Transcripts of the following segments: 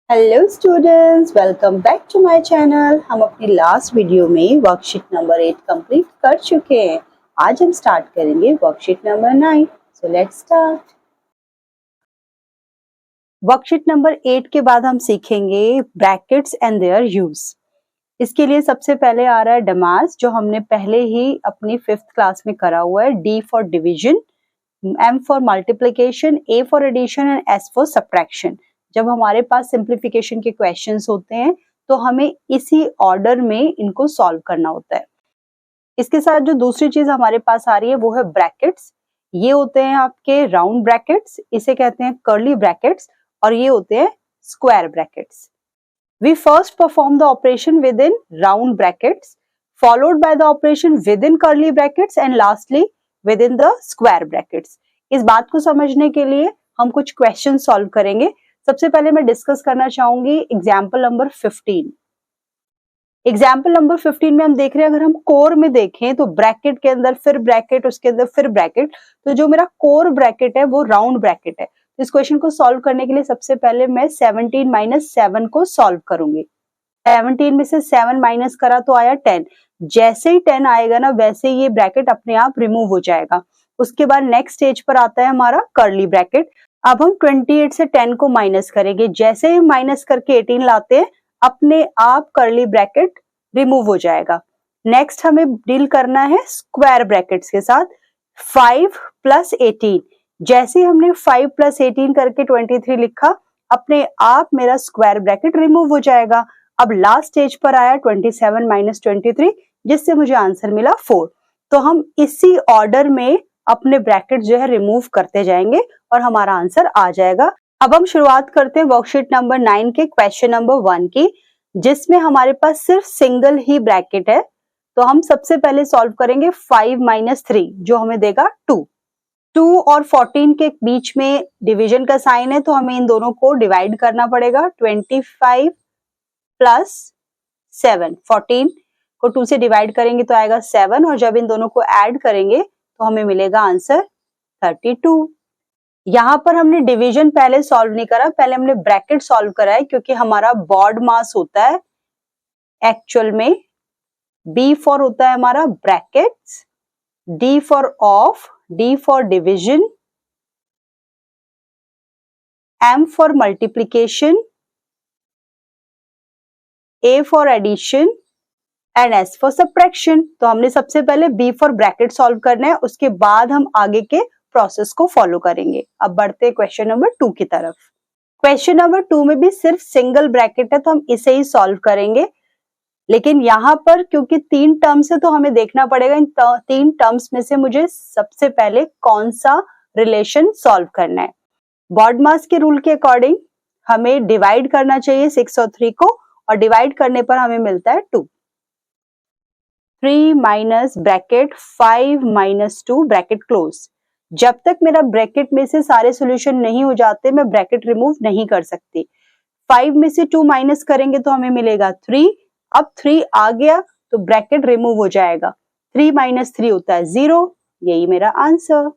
Hello students, welcome back to my channel. हम अपनी last video में वर्कशीट नंबर 8 कंप्लीट कर चुके हैं। आज हम स्टार्ट करेंगे worksheet number 9। So let's start. Worksheet number 8 के बाद हम सीखेंगे ब्रैकेट्स एंड देयर यूज। इसके लिए सबसे पहले आ रहा है डमास, जो हमने पहले ही अपनी 5th क्लास में करा हुआ है। D for division, M for multiplication, A for addition and S for subtraction. जब हमारे पास सिंप्लीफिकेशन के क्वेश्चंस होते हैं तो हमें इसी ऑर्डर में इनको सॉल्व करना होता है। इसके साथ जो दूसरी चीज हमारे पास आ रही है वो है ब्रैकेट्स। ये होते हैं आपके राउंड ब्रैकेट्स, इसे कहते हैं कर्ली ब्रैकेट्स, और ये होते हैं square brackets. We first perform the operation within round brackets, followed by the operation within curly brackets and lastly within the square brackets. इस बात को समझने के लिए हम कुछ क्वेश्चन सॉल्व करेंगे। सबसे पहले मैं डिस्कस करना चाहूंगी एग्जाम्पल नंबर 15। एग्जाम्पल नंबर 15 में हम देख रहे हैं, अगर हम कोर में देखें तो ब्रैकेट के अंदर फिर ब्रैकेट, उसके अंदर फिर ब्रैकेट, तो जो मेरा कोर ब्रैकेट है वो राउंड ब्रैकेट है। इस क्वेश्चन को सॉल्व करने के लिए सबसे पहले मैं 17 - 7 को सॉल्व करूंगी। 17 में से 7 माइनस करा तो आया 10। जैसे ही 10 आएगा ना, वैसे ही ये ब्रैकेट अपने आप रिमूव हो जाएगा। उसके बाद नेक्स्ट स्टेज पर आता है हमारा कर्ली ब्रैकेट। अब हम 28 से 10 को माइनस करेंगे। जैसे ही माइनस करके 18 लाते हैं, अपने आप कर्ली ब्रैकेट रिमूव हो जाएगा। नेक्स्ट हमें डील करना है स्क्वायर ब्रैकेट्स के साथ। 5 + 18, जैसे हमने 5 + 18 करके 23 लिखा, अपने आप मेरा स्क्वायर ब्रैकेट रिमूव हो जाएगा। अब लास्ट स्टेज पर आया 27 - 23, जिससे मुझे आंसर मिला 4। तो हम इसी ऑर्डर में अपने ब्रैकेट जो है रिमूव करते जाएंगे और हमारा आंसर आ जाएगा। अब हम शुरुआत करते हैं वर्कशीट नंबर 9 के क्वेश्चन नंबर 1 की, जिसमें हमारे पास सिर्फ सिंगल ही ब्रैकेट है। तो हम सबसे पहले सॉल्व करेंगे 5 - 3, जो हमें देगा 2। 2 और 14 के बीच में डिवीजन का साइन है, तो हमें इन दोनों को डिवाइड करना पड़ेगा। 25 + 7, 14 को 2 से डिवाइड करेंगे तो आएगा 7, और जब इन दोनों को ऐड करेंगे तो हमें मिलेगा आंसर 32। यहाँ पर हमने डिवीजन पहले सॉल्व नहीं करा, पहले हमने ब्रैकेट सॉल्व करा है, क्योंकि हमारा बॉड मास होता है एक्चुअल में। B फॉर होता है हमारा brackets, D for of, D for division, M for multiplication, A for addition and S for subtraction. तो हमने सबसे पहले B फॉर ब्रैकेट सॉल्व करना है, उसके बाद हम आगे के प्रोसेस को फॉलो करेंगे। अब बढ़ते हैं क्वेश्चन नंबर 2 की तरफ। क्वेश्चन नंबर 2 में भी सिर्फ सिंगल ब्रैकेट है, तो हम इसे ही सॉल्व करेंगे। लेकिन यहाँ पर क्योंकि 3 टर्म्स है, तो हमें देखना पड़ेगा इन 3 टर्म्स में से मुझे सबसे पहले कौन सा रिलेशन सॉल्व करना है। बॉड मास के रूल के अकॉर्डिंग हमें डिवाइड करना चाहिए 6 और 3 को, और डिवाइड करने पर हमें मिलता है 2। 3 माइनस ब्रैकेट 5 - 2 ब्रैकेट क्लोज। जब तक मेरा ब्रैकेट में से सारे सॉल्यूशन नहीं हो जाते, मैं ब्रैकेट रिमूव नहीं कर सकती। 5 में से 2 माइनस करेंगे तो हमें मिलेगा 3। अब 3 आ गया तो ब्रैकेट रिमूव हो जाएगा। 3 - 3 होता है 0। यही मेरा आंसर।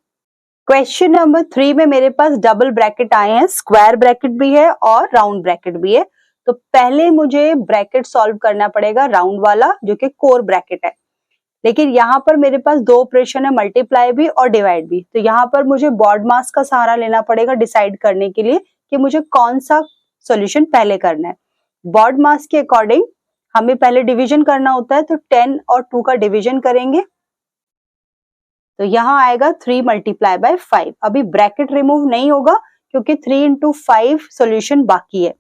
क्वेश्चन नंबर 3 में मेरे पास डबल ब्रैकेट आए हैं, स्क्वायर ब्रैकेट भी है और राउंड ब्रैकेट भी है। तो पहले मुझे ब्रैकेट सॉल्व करना पड़ेगा राउंड वाला, जो कि कोर ब्रैकेट है। लेकिन यहाँ पर मेरे पास 2 ऑपरेशन है, मल्टीप्लाई भी और डिवाइड भी। तो यहाँ पर मुझे बॉड मास का सहारा लेना पड़ेगा डिसाइड करने के लिए कि मुझे कौन सा सॉल्यूशन पहले करना है। बॉड मास के अकॉर्डिंग हमें पहले डिवीजन करना होता है, तो 10 और 2 का डिवीजन करेंगे तो यहाँ आएगा 3 × 5। अभी ब्रैकेट रिमूव नहीं होगा क्योंकि 3 × 5 सॉल्यूशन बाकी है।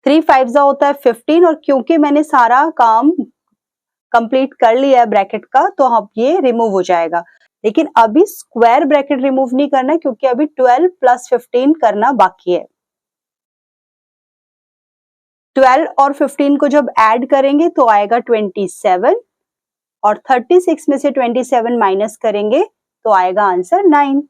3 5 होता है 15, और क्योंकि मैंने सारा काम कंप्लीट कर लिया है ब्रैकेट का, तो अब ये रिमूव हो जाएगा। लेकिन अभी स्क्वायर ब्रैकेट रिमूव नहीं करना, क्योंकि अभी 12 + 15 करना बाकी है। 12 और 15 को जब ऐड करेंगे तो आएगा 27, और 36 में से 27 माइनस करेंगे तो आएगा आंसर 9।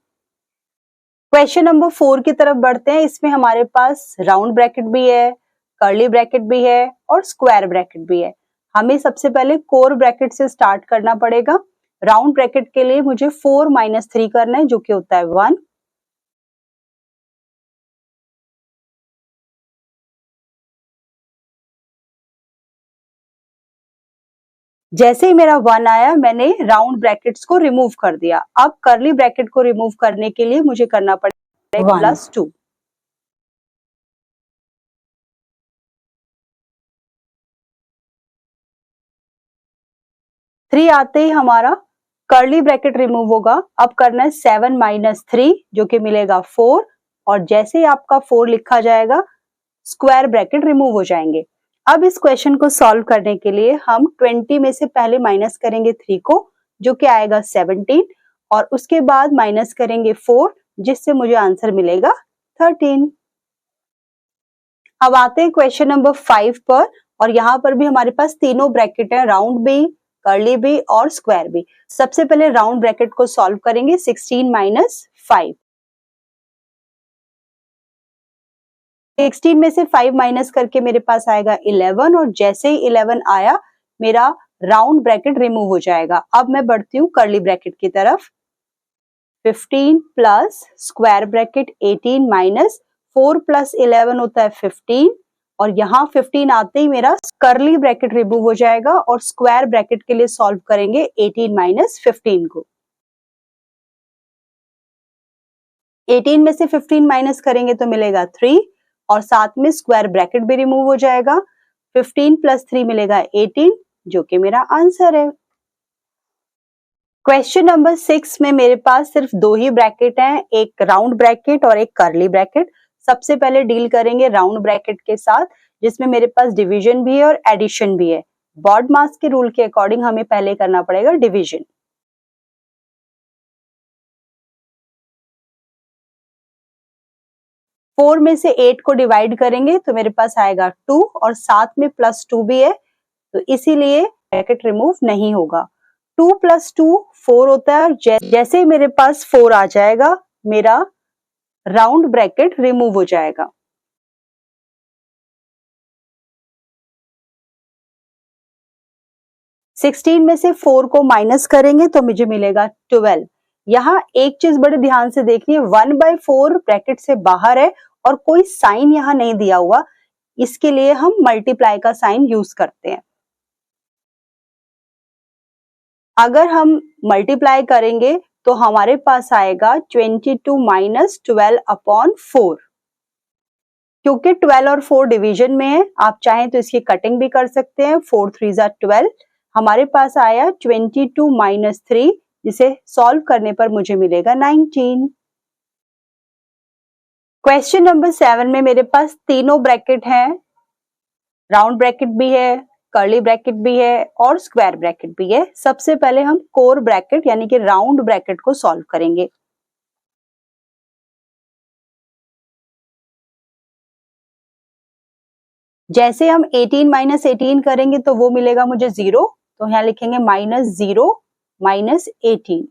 क्वेश्चन नंबर 4 की तरफ बढ़ते हैं। इसमें हमारे पास राउंड ब्रैकेट भी है, कर्ली ब्रैकेट भी है और स्क्वायर ब्रैकेट भी है। हमें सबसे पहले कोर ब्रैकेट से स्टार्ट करना पड़ेगा। राउंड ब्रैकेट के लिए मुझे 4 - 3 करना है, जो कि होता है 1। जैसे ही मेरा 1 आया मैंने राउंड ब्रैकेट्स को रिमूव कर दिया। अब कर्ली ब्रैकेट को रिमूव करने के लिए मुझे करना पड़ेगा +2। 3 आते ही हमारा कर्ली ब्रैकेट रिमूव होगा। अब करना है 7 - 3 जो कि मिलेगा 4, और जैसे ही आपका 4 लिखा जाएगा स्क्वायर ब्रैकेट रिमूव हो जाएंगे। अब इस क्वेश्चन को सॉल्व करने के लिए हम 20 में से पहले माइनस करेंगे 3 को, जो कि आएगा 17, और उसके बाद माइनस करेंगे 4 जिससे मुझे आंसर मिलेगा 13। अब आते हैं क्वेश्चन नंबर 5 पर, और यहाँ पर भी हमारे पास तीनों ब्रैकेट है, राउंड भी, कर्ली भी और स्क्वायर भी। सबसे पहले राउंड ब्रैकेट को सॉल्व करेंगे। 16 - 5, 16 में से 5 माइनस करके मेरे पास आएगा 11, और जैसे ही 11 आया मेरा राउंड ब्रैकेट रिमूव हो जाएगा। अब मैं बढ़ती हूँ कर्ली ब्रैकेट की तरफ। 15 प्लस स्क्वायर ब्रैकेट 18 माइनस 4 + 11 होता है 15, और यहाँ 15 आते ही मेरा कर्ली ब्रैकेट रिमूव हो जाएगा, और स्क्वायर ब्रैकेट के लिए सॉल्व करेंगे 18 - 15 को। 18 में से 15 माइनस करेंगे तो मिलेगा 3, और साथ में स्क्वायर ब्रैकेट भी रिमूव हो जाएगा। 15 + 3 मिलेगा 18, जो कि मेरा आंसर है। क्वेश्चन नंबर 6 में मेरे पास सिर्फ 2 ही ब्रैकेट हैं, एक राउंड ब्रैकेट और एक कर्ली ब्रैकेट। सबसे पहले डील करेंगे राउंड ब्रैकेट के साथ, जिसमें मेरे पास डिवीजन भी है और एडिशन भी है। बॉड मास के रूल के अकॉर्डिंग हमें पहले करना पड़ेगा डिवीजन। फोर में से 8 को डिवाइड करेंगे तो मेरे पास आएगा 2, और साथ में +2 भी है, तो इसीलिए ब्रैकेट रिमूव नहीं होगा। 2 + 2 4 होता है, जैसे ही मेरे पास 4 आ जाएगा मेरा राउंड ब्रैकेट रिमूव हो जाएगा। सिक्सटीन में से 4 को माइनस करेंगे तो मुझे मिलेगा 12। यहाँ एक चीज बड़े ध्यान से देखिए, 1/4 ब्रैकेट से बाहर है और कोई साइन यहाँ नहीं दिया हुआ, इसके लिए हम मल्टीप्लाई का साइन यूज करते हैं। अगर हम मल्टीप्लाई करेंगे तो हमारे पास आएगा 22 - 12/4। क्योंकि 12 और 4 डिवीजन में है, आप चाहें तो इसकी कटिंग भी कर सकते हैं। 4 3 = 12। हमारे पास आया 22 - 3, जिसे सॉल्व करने पर मुझे मिलेगा 19। क्वेश्चन नंबर 7 में मेरे पास तीनों ब्रैकेट हैं, राउंड ब्रैकेट भी है, कर्ली ब्रैकेट भी है और स्क्वायर ब्रैकेट भी है। सबसे पहले हम कोर ब्रैकेट यानी कि राउंड ब्रैकेट को सॉल्व करेंगे। जैसे हम 18 - 18 करेंगे तो वो मिलेगा मुझे 0, तो यहां लिखेंगे -0 - 18।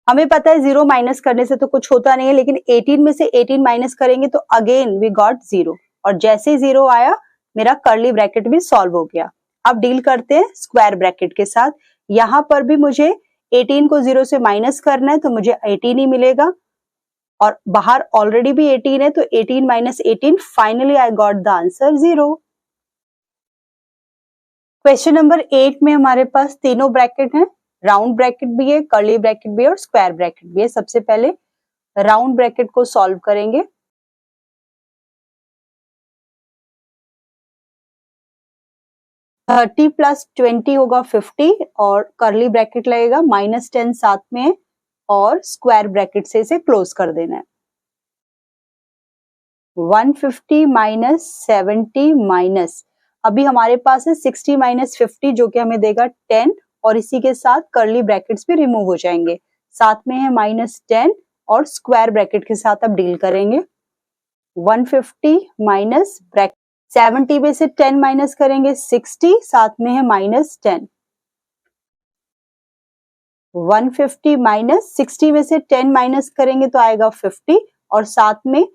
हमें पता है 0 माइनस करने से तो कुछ होता नहीं है, लेकिन 18 में से 18 माइनस करेंगे तो अगेन वी गॉट 0, और जैसे ही 0 आया मेरा कर्ली ब्रैकेट भी सॉल्व हो गया। अब डील करते हैं स्क्वायर ब्रैकेट के साथ। यहां पर भी मुझे 18 को 0 से माइनस करना है तो मुझे 18 ही मिलेगा, और बाहर ऑलरेडी भी 18 है तो 18 - 18, finally I got the answer 0। Question number 8 में हमारे पास तीनों ब्रैकेट हैं, राउंड ब्रैकेट भी है, कर्ली ब्रैकेट भी है और स्क्वायर ब्रैकेट भी है। सबसे पहले राउंड ब्रैकेट को सॉल्व करेंगे। थर्टी + 20 होगा 50, और कर्ली ब्रैकेट लगेगा -10 साथ में, और स्क्वायर ब्रैकेट से इसे क्लोज कर देना है। 150 - 70 माइनस, अभी हमारे पास है 60 - 50 जो कि हमें देगा 10, और इसी के साथ कर्ली ब्रैकेट्स भी रिमूव हो जाएंगे। साथ में है -10, और स्क्वायर ब्रैकेट के साथ अब डील करेंगे। 150 माइनस ब्रैकेट 70 में से 10 माइनस करेंगे 60, साथ में है -10। 150 माइनस 60 में से 10 माइनस करेंगे तो आएगा 50, और साथ में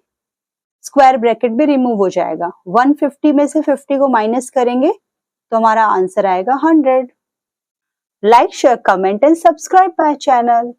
स्क्वायर ब्रैकेट भी रिमूव हो जाएगा। 150 में से 50 को माइनस करेंगे तो हमारा आंसर आएगा 100। Like, share, comment and subscribe my channel.